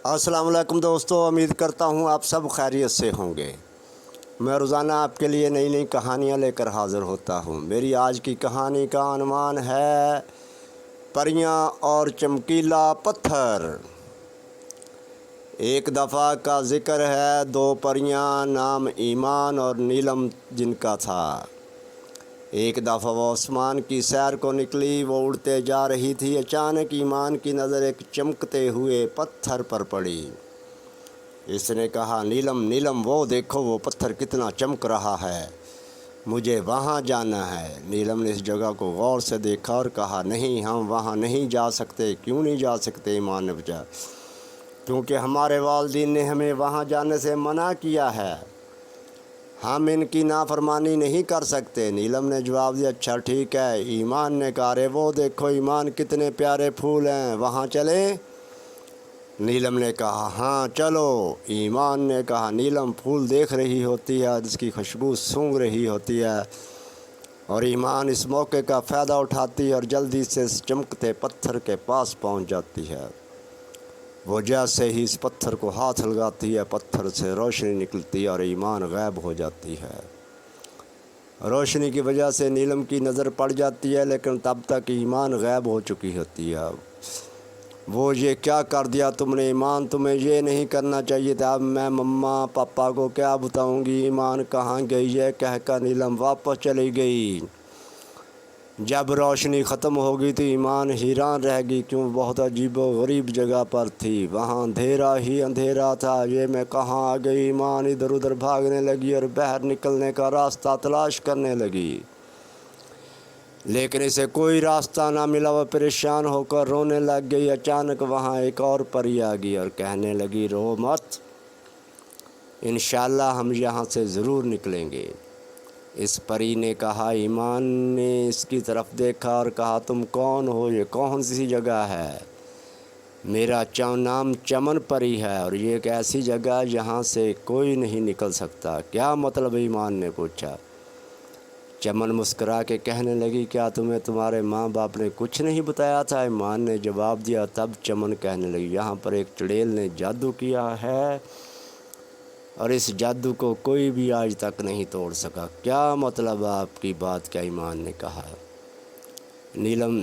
السلام علیکم دوستو، امید کرتا ہوں آپ سب خیریت سے ہوں گے۔ میں روزانہ آپ کے لیے نئی نئی کہانیاں لے کر حاضر ہوتا ہوں۔ میری آج کی کہانی کا عنوان ہے پریاں اور چمکیلا پتھر۔ ایک دفعہ کا ذکر ہے، دو پریاں نام ایمان اور نیلم جن کا تھا۔ ایک دفعہ وہ آسمان کی سیر کو نکلی، وہ اڑتے جا رہی تھی۔ اچانک ایمان کی نظر ایک چمکتے ہوئے پتھر پر پڑی۔ اس نے کہا، نیلم نیلم، وہ دیکھو وہ پتھر کتنا چمک رہا ہے، مجھے وہاں جانا ہے۔ نیلم نے اس جگہ کو غور سے دیکھا اور کہا، نہیں، ہم وہاں نہیں جا سکتے۔ کیوں نہیں جا سکتے؟ ایمان نے پوچھا۔ کیونکہ ہمارے والدین نے ہمیں وہاں جانے سے منع کیا ہے، ہم ان کی نافرمانی نہیں کر سکتے۔ نیلم نے جواب دیا، اچھا ٹھیک ہے۔ ایمان نے کہا، ارے وہ دیکھو ایمان، کتنے پیارے پھول ہیں، وہاں چلیں؟ نیلم نے کہا، ہاں چلو۔ ایمان نے کہا، نیلم پھول دیکھ رہی ہوتی ہے، جس کی خوشبو سونگھ رہی ہوتی ہے، اور ایمان اس موقع کا فائدہ اٹھاتی ہے اور جلدی سے اس چمکتے پتھر کے پاس پہنچ جاتی ہے۔ وہ جیسے ہی اس پتھر کو ہاتھ لگاتی ہے، پتھر سے روشنی نکلتی ہے اور ایمان غائب ہو جاتی ہے۔ روشنی کی وجہ سے نیلم کی نظر پڑ جاتی ہے، لیکن تب تک ایمان غائب ہو چکی ہوتی ہے۔ وہ، یہ کیا کر دیا تم نے ایمان، تمہیں یہ نہیں کرنا چاہیے تھا۔ اب میں مما پاپا کو کیا بتاؤں گی، ایمان کہاں گئی ہے، کہہ کر نیلم واپس چلی گئی۔ جب روشنی ختم ہو گئی تو ایمان حیران رہ گئی، کیوں بہت عجیب و غریب جگہ پر تھی، وہاں اندھیرا ہی اندھیرا تھا۔ یہ میں کہاں آ گئی؟ ایمان ادھر ادھر بھاگنے لگی اور باہر نکلنے کا راستہ تلاش کرنے لگی، لیکن اسے کوئی راستہ نہ ملا۔ وہ پریشان ہو کر رونے لگ گئی۔ اچانک وہاں ایک اور پری آ گئی اور کہنے لگی، رو مت، انشاءاللہ ہم یہاں سے ضرور نکلیں گے۔ اس پری نے کہا، ایمان نے اس کی طرف دیکھا اور کہا، تم کون ہو، یہ کون سی جگہ ہے؟ میرا نام چمن پری ہے اور یہ ایک ایسی جگہ جہاں سے کوئی نہیں نکل سکتا۔ کیا مطلب؟ ایمان نے پوچھا۔ چمن مسکرا کے کہنے لگی، کیا تمہیں تمہارے ماں باپ نے کچھ نہیں بتایا تھا؟ ایمان نے جواب دیا۔ تب چمن کہنے لگی، یہاں پر ایک چڑیل نے جادو کیا ہے اور اس جادو کو کوئی بھی آج تک نہیں توڑ سکا۔ کیا مطلب آپ کی بات کا؟ ایمان نے کہا۔ نیلم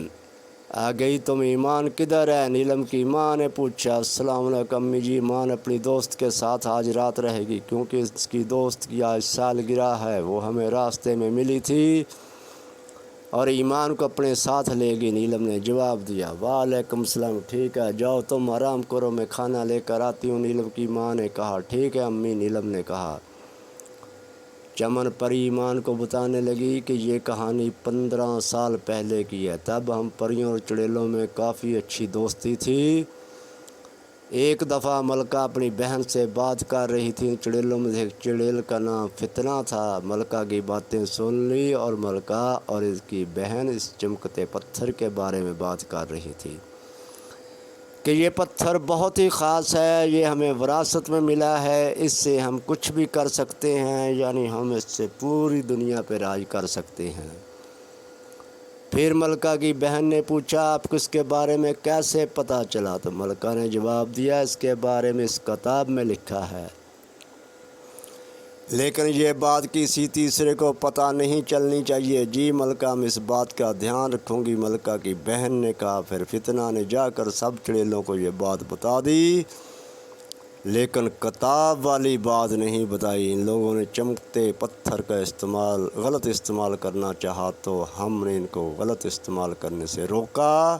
آ گئی، تم ایمان کدھر ہے؟ نیلم کی ماں نے پوچھا۔ السلام علیکم امی جی، ایمان اپنی دوست کے ساتھ آج رات رہے گی، کیونکہ اس کی دوست کی آج سالگرہ ہے، وہ ہمیں راستے میں ملی تھی اور ایمان کو اپنے ساتھ لے گی۔ نیلم نے جواب دیا۔ وعلیکم السلام، ٹھیک ہے، جاؤ تم آرام کرو، میں کھانا لے کر آتی ہوں، نیلم کی ماں نے کہا۔ ٹھیک ہے امی، نیلم نے کہا۔ چمن پری ایمان کو بتانے لگی کہ یہ کہانی 15 سال پہلے کی ہے۔ تب ہم پریوں اور چڑیلوں میں کافی اچھی دوستی تھی۔ ایک دفعہ ملکہ اپنی بہن سے بات کر رہی تھی، چڑیلوں میں سے ایک چڑیل کا نام فتنہ تھا۔ ملکہ کی باتیں سن لی اور ملکہ اور اس کی بہن اس چمکتے پتھر کے بارے میں بات کر رہی تھی کہ یہ پتھر بہت ہی خاص ہے، یہ ہمیں وراثت میں ملا ہے، اس سے ہم کچھ بھی کر سکتے ہیں، یعنی ہم اس سے پوری دنیا پہ راج کر سکتے ہیں۔ پھر ملکہ کی بہن نے پوچھا، آپ کو اس کے بارے میں کیسے پتہ چلا؟ تو ملکہ نے جواب دیا، اس کے بارے میں اس کتاب میں لکھا ہے، لیکن یہ بات کسی تیسرے کو پتہ نہیں چلنی چاہیے۔ جی ملکہ، ہم اس بات کا دھیان رکھوں گی، ملکہ کی بہن نے کہا۔ پھر فتنہ نے جا کر سب چڑیلوں کو یہ بات بتا دی، لیکن کتاب والی بات نہیں بتائی۔ ان لوگوں نے چمکتے پتھر کا غلط استعمال کرنا چاہا تو ہم نے ان کو غلط استعمال کرنے سے روکا،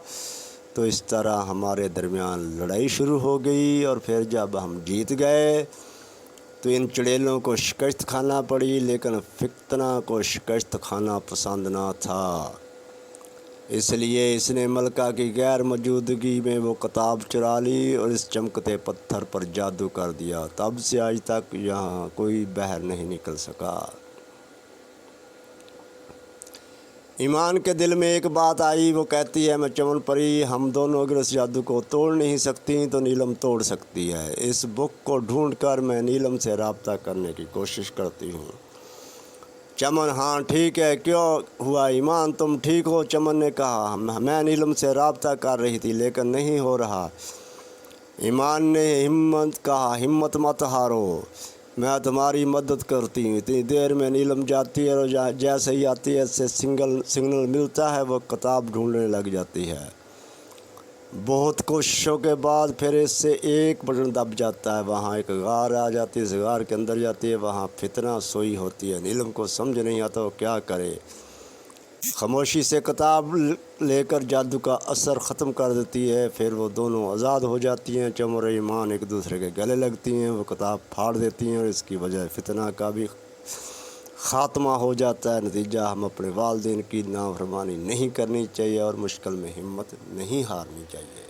تو اس طرح ہمارے درمیان لڑائی شروع ہو گئی، اور پھر جب ہم جیت گئے تو ان چڑیلوں کو شکست کھانا پڑی، لیکن فتنہ کو شکست کھانا پسند نہ تھا، اس لیے اس نے ملکہ کی غیر موجودگی میں وہ کتاب چرا لی اور اس چمکتے پتھر پر جادو کر دیا۔ تب سے آج تک یہاں کوئی باہر نہیں نکل سکا۔ ایمان کے دل میں ایک بات آئی، وہ کہتی ہے، میں چمن پری، ہم دونوں اگر اس جادو کو توڑ نہیں سکتی تو نیلم توڑ سکتی ہے۔ اس بک کو ڈھونڈ کر میں نیلم سے رابطہ کرنے کی کوشش کرتی ہوں۔ چمن، ہاں ٹھیک ہے، کیوں ہوا ایمان، تم ٹھیک ہو؟ چمن نے کہا، میں نیلم سے رابطہ کر رہی تھی لیکن نہیں ہو رہا۔ ایمان نے ہمت کہا ہمت مت ہارو، میں تمہاری مدد کرتی ہوں۔ اتنی دیر میں نیلم جاتی ہے اور جیسے ہی آتی ہے سے سگنل ملتا ہے وہ کتاب ڈھونڈنے لگ جاتی ہے۔ بہت کوششوں کے بعد پھر اس سے ایک بٹن دب جاتا ہے، وہاں ایک غار آ جاتی ہے، اس غار کے اندر جاتی ہے، وہاں فتنہ سوئی ہوتی ہے۔ نیلم کو سمجھ نہیں آتا وہ کیا کرے، خاموشی سے کتاب لے کر جادو کا اثر ختم کر دیتی ہے۔ پھر وہ دونوں آزاد ہو جاتی ہیں۔ چمر اور ایمان ایک دوسرے کے گلے لگتی ہیں، وہ کتاب پھاڑ دیتی ہیں اور اس کی وجہ فتنہ کا بھی خاتمہ ہو جاتا ہے۔ نتیجہ ہم اپنے والدین کی نافرمانی نہیں کرنی چاہیے اور مشکل میں ہمت نہیں ہارنی چاہیے۔